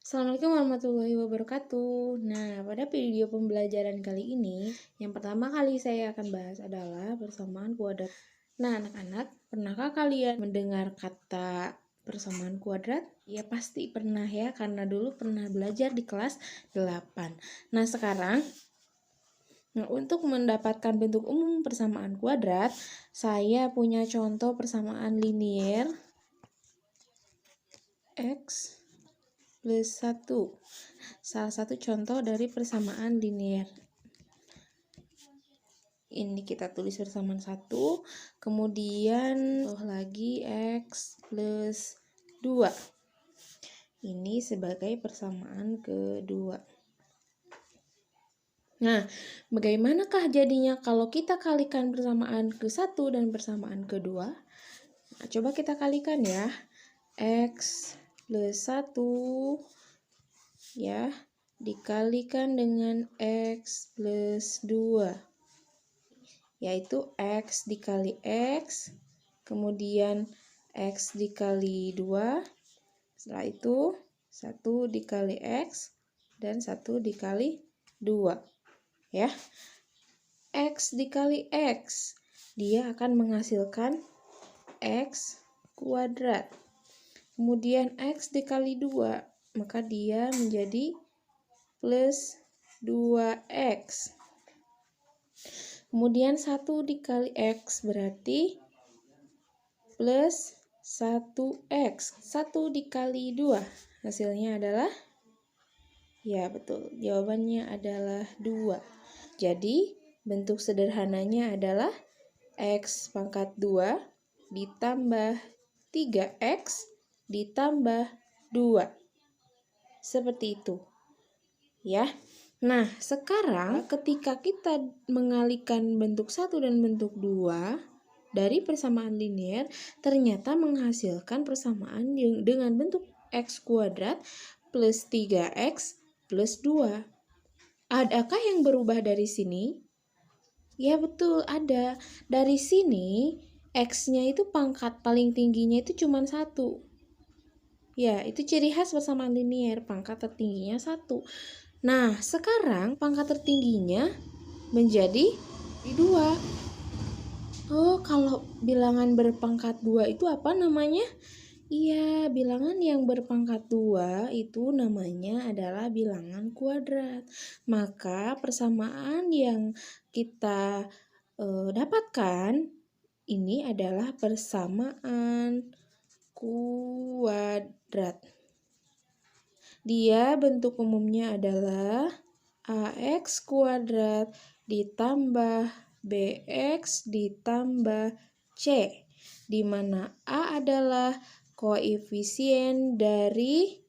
Assalamualaikum warahmatullahi wabarakatuh. Nah, pada video pembelajaran kali ini, yang pertama kali saya akan bahas adalah persamaan kuadrat. Nah, anak-anak, pernahkah kalian mendengar kata persamaan kuadrat? Ya, pasti pernah ya, karena dulu pernah belajar di kelas 8. Nah, sekarang, untuk mendapatkan bentuk umum persamaan kuadrat, saya punya contoh persamaan linier X plus 1. Salah satu contoh dari persamaan linier. Ini kita tulis persamaan 1, kemudian lagi X plus 2. Ini sebagai persamaan kedua. Nah, bagaimanakah jadinya kalau kita kalikan persamaan ke-1 dan persamaan kedua? Nah, coba kita kalikan ya. X plus 1 ya dikalikan dengan X plus 2, yaitu X dikali X, kemudian X dikali 2, setelah itu 1 dikali X, dan 1 dikali 2 ya. X dikali X, dia akan menghasilkan X kuadrat. Kemudian X dikali 2, maka dia menjadi plus 2X. Kemudian 1 dikali X berarti plus 1X. 1 dikali 2 hasilnya adalah, ya betul, jawabannya adalah 2. Jadi bentuk sederhananya adalah X pangkat 2 ditambah 3X ditambah 2. Seperti itu ya. Nah, sekarang ketika kita mengalihkan bentuk 1 dan bentuk 2 dari persamaan linier, ternyata menghasilkan persamaan dengan bentuk X kuadrat plus 3X plus 2. Adakah yang berubah dari sini? Ya betul, ada. Dari sini, X-nya itu pangkat paling tingginya itu cuma 1. Ya, itu ciri khas persamaan linier, pangkat tertingginya 1. Nah, sekarang pangkat tertingginya menjadi 2. Oh, kalau bilangan berpangkat 2 itu apa namanya? Iya, bilangan yang berpangkat 2 itu namanya adalah bilangan kuadrat. Maka persamaan yang kita dapatkan ini adalah persamaan kuadrat. Dia bentuk umumnya adalah AX kuadrat ditambah BX ditambah C, di mana A adalah koefisien dari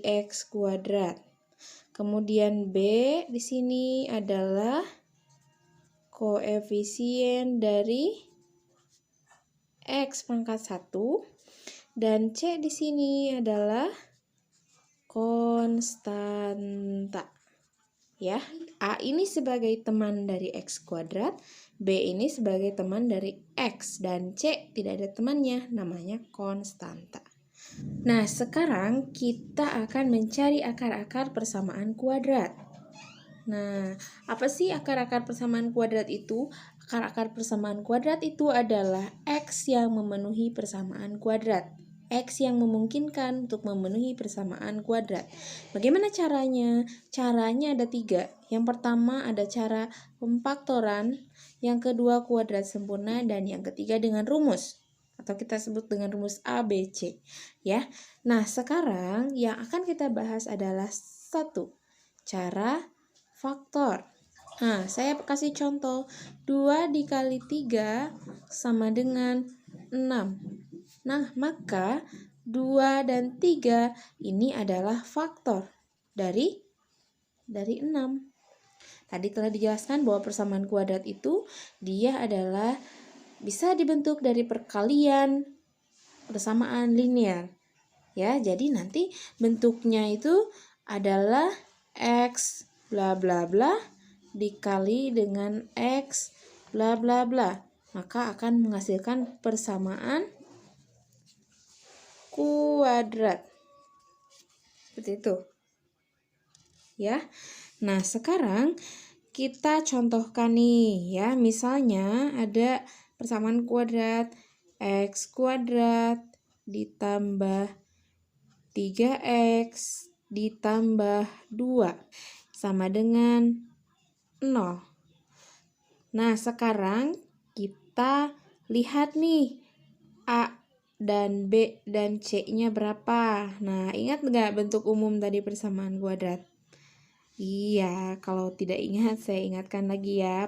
X kuadrat. Kemudian B di sini adalah koefisien dari X pangkat 1. Dan C di sini adalah konstanta. Ya, A ini sebagai teman dari X kuadrat, B ini sebagai teman dari X, dan C tidak ada temannya, namanya konstanta. Nah, sekarang kita akan mencari akar-akar persamaan kuadrat. Nah, apa sih akar-akar persamaan kuadrat itu? Akar-akar persamaan kuadrat itu adalah X yang memenuhi persamaan kuadrat. X yang memungkinkan untuk memenuhi persamaan kuadrat. Bagaimana caranya? Caranya ada 3. Yang pertama ada cara pemfaktoran, yang kedua kuadrat sempurna, dan yang ketiga dengan rumus. Atau kita sebut dengan rumus ABC. Ya. Nah, sekarang yang akan kita bahas adalah 1. Cara faktor. Nah, saya kasih contoh. 2 dikali 3 sama dengan 6. Nah, maka 2 dan 3 ini adalah faktor dari 6. Tadi telah dijelaskan bahwa persamaan kuadrat itu dia adalah bisa dibentuk dari perkalian persamaan linier. Ya, jadi nanti bentuknya itu adalah X bla bla bla dikali dengan X bla bla bla. Maka akan menghasilkan persamaan kuadrat. Seperti itu. Ya. Nah, sekarang kita contohkan nih ya. Misalnya ada persamaan kuadrat x kuadrat ditambah 3x ditambah 2 sama dengan 0. Nah, sekarang kita lihat nih A dan B dan C-nya berapa. Nah, ingat nggak bentuk umum tadi persamaan kuadrat? Iya, kalau tidak ingat saya ingatkan lagi ya.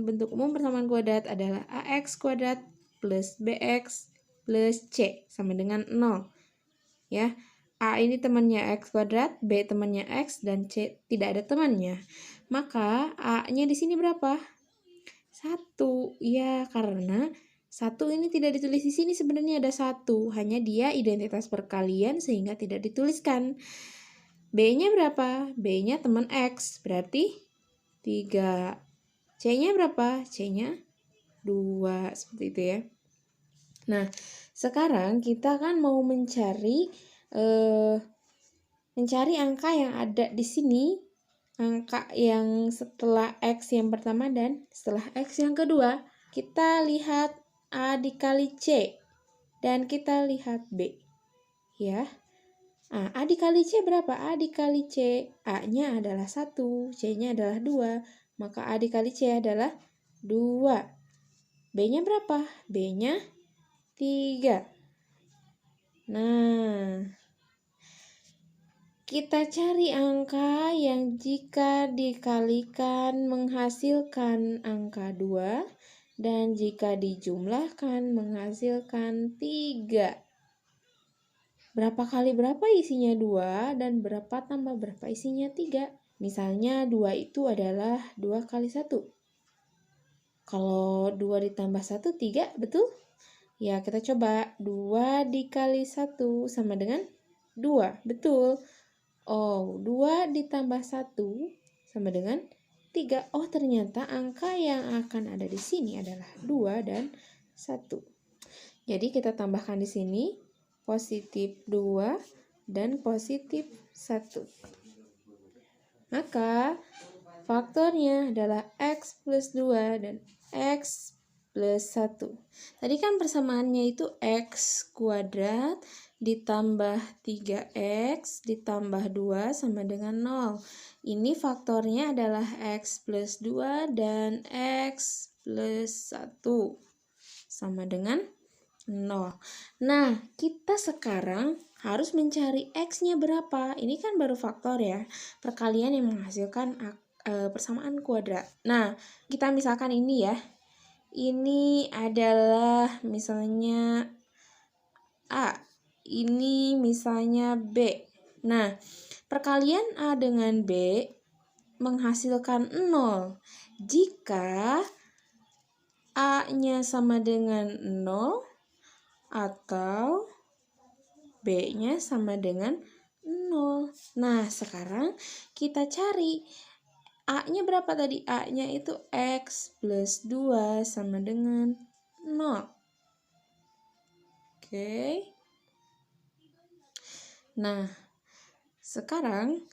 Bentuk umum persamaan kuadrat adalah AX kuadrat plus BX plus C sama dengan 0. Ya. A ini temannya X kuadrat, B temannya X, dan C tidak ada temannya. Maka A-nya di sini berapa? 1. Ya, karena 1 ini tidak ditulis di sini, sebenarnya ada 1. Hanya dia identitas perkalian sehingga tidak dituliskan. B-nya berapa? B-nya teman X, berarti 3. C-nya berapa? C-nya 2, seperti itu ya. Nah, sekarang kita kan mau mencari angka yang ada di sini, angka yang setelah X yang pertama dan setelah X yang kedua. Kita lihat A dikali C dan kita lihat B. Ya. Nah, A dikali C berapa? A dikali C, A-nya adalah 1, C-nya adalah 2, maka A dikali C adalah 2. B-nya berapa? B-nya 3. Nah, kita cari angka yang jika dikalikan menghasilkan angka 2 dan jika dijumlahkan menghasilkan 3. Berapa kali berapa isinya 2 dan berapa tambah berapa isinya 3. Misalnya 2 itu adalah 2 kali 1. Kalau 2 ditambah 1, 3, betul? Ya, kita coba. 2 dikali 1 sama dengan 2, betul. Oh, 2 ditambah 1 sama dengan 3. Oh, ternyata angka yang akan ada di sini adalah 2 dan 1. Jadi kita tambahkan di sini positif 2 dan positif 1. Maka faktornya adalah X plus 2 dan X plus 1. Tadi kan persamaannya itu X kuadrat ditambah 3X ditambah 2 sama dengan 0. Ini faktornya adalah X plus 2 dan X plus 1 sama dengan 0. Nah, kita sekarang harus mencari X-nya berapa. Ini kan baru faktor ya, perkalian yang menghasilkan persamaan kuadrat. Nah, kita misalkan ini ya. Ini adalah misalnya A. Ini misalnya B. Nah, perkalian A dengan B menghasilkan 0. Jika A-nya sama dengan 0 atau B-nya sama dengan 0. Nah, sekarang kita cari A-nya berapa tadi? A-nya itu X plus 2 sama dengan 0. Oke. Nah, sekarang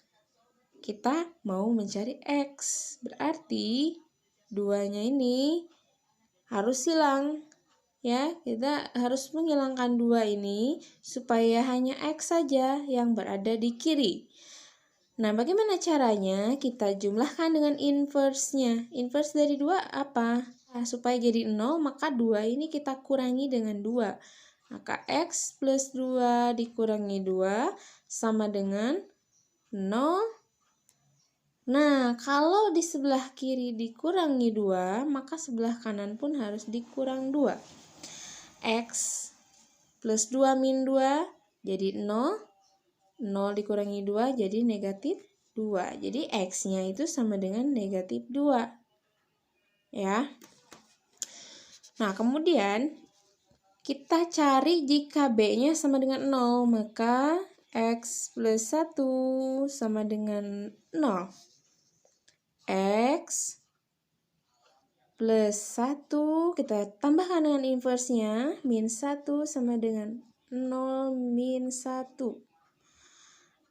kita mau mencari X. Berarti 2-nya ini harus hilang. Ya, kita harus menghilangkan 2 ini supaya hanya X saja yang berada di kiri. Nah, bagaimana caranya? Kita jumlahkan dengan inverse-nya. Inverse dari 2 apa? Nah, supaya jadi 0, maka 2 ini kita kurangi dengan 2. Maka X plus 2 dikurangi 2 sama dengan 0. Nah, kalau di sebelah kiri dikurangi 2, maka sebelah kanan pun harus dikurang 2. X plus 2 min 2 jadi 0. 0 dikurangi 2 jadi negatif 2. Jadi X-nya itu sama dengan negatif 2. Ya. Nah, kemudian kita cari jika B-nya sama dengan 0. Maka X plus 1 sama dengan 0. X plus 1 kita tambahkan dengan inverse-nya, min 1 sama dengan 0 min 1.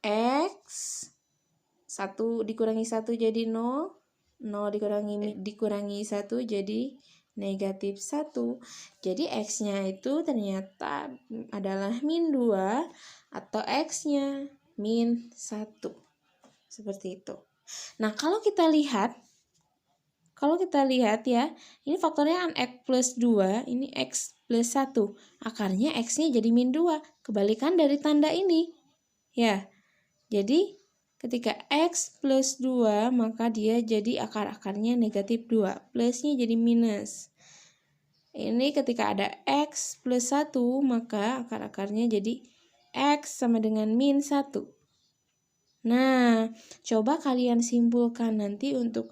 X 1 dikurangi 1 jadi 0, 0 dikurangi 1 jadi negatif 1. Jadi X-nya itu ternyata adalah min 2 atau X-nya min 1. Seperti itu. Nah, kalau kita lihat ya, ini faktornya kan X plus 2, ini X plus 1. Akarnya X-nya jadi min 2. Kebalikan dari tanda ini. Ya, jadi ketika X plus 2, maka dia jadi akar-akarnya negatif 2. Plusnya jadi minus. Ini ketika ada X plus 1, maka akar-akarnya jadi X sama dengan min 1. Nah, coba kalian simpulkan nanti untuk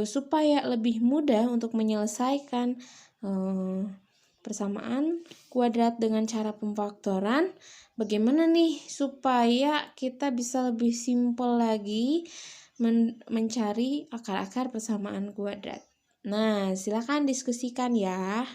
supaya lebih mudah untuk menyelesaikan persamaan kuadrat dengan cara pemfaktoran. Bagaimana nih supaya kita bisa lebih simpel lagi mencari akar-akar persamaan kuadrat. Nah, silakan diskusikan ya.